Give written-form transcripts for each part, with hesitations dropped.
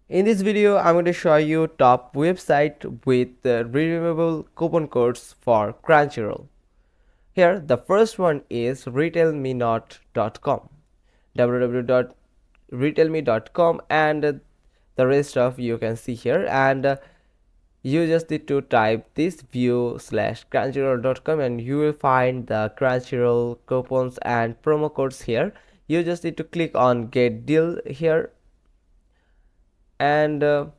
In this video, I'm going to show you top website with redeemable coupon codes for Crunchyroll. Here, the first one is retailmenot.com, www.retailme.com, and the rest of you can see here. And you just need to type this view/crunchyroll.com and you will find the Crunchyroll coupons and promo codes here. You just need to click on get deal here and go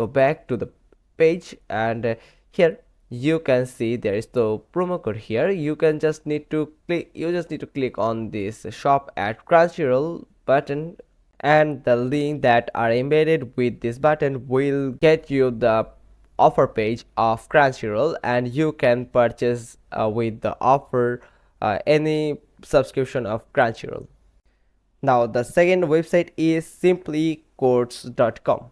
back to the page, and here you can see there is the promo code here. You just need to click on this shop at Crunchyroll button, and the link that are embedded with this button will get you the offer page of Crunchyroll, and you can purchase with the offer any subscription of Crunchyroll. Now the second website is simplycodes.com.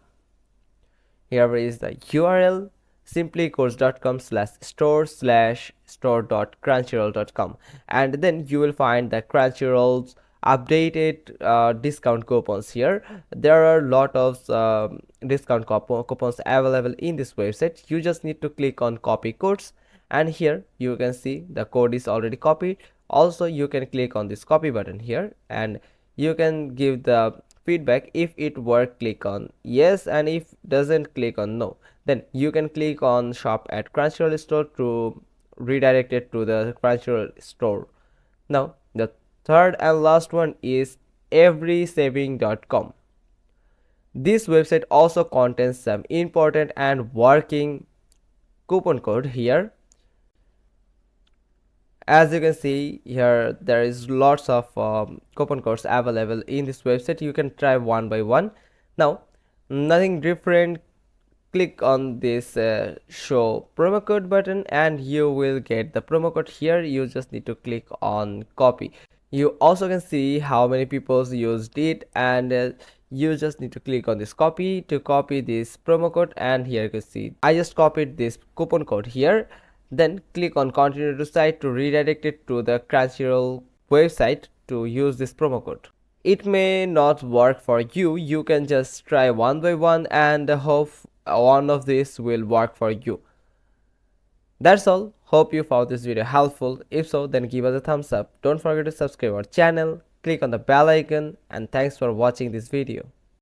Here is the URL simplycodes.com/store/store.crunchyroll.com, and then you will find the Crunchyroll's updated discount coupons here. There are a lot of discount coupons available in this website. You just need to click on copy codes, and here you can see the code is already copied. Also, you can click on this copy button here, and you can give the feedback. If it work, click on yes, and if doesn't, click on no. Then you can click on shop at Crunchyroll store to redirect it to the Crunchyroll store. Now the third and last one is everysaving.com. This website also contains some important and working coupon code here. As you can see here, there is lots of coupon codes available in this website. You can try one by one. Now nothing different, click on this show promo code button and you will get the promo code here. You just need to click on copy. You also can see how many people used it, and you just need to click on this copy to copy this promo code, and here you can see I just copied this coupon code here. Then click on continue to site to redirect it to the Crunchyroll website to use this promo code. It may not work for you. You can just try one by one and hope one of these will work for you. That's all. Hope you found this video helpful. If so, then give us a thumbs up. Don't forget to subscribe our channel, click on the bell icon, and thanks for watching this video.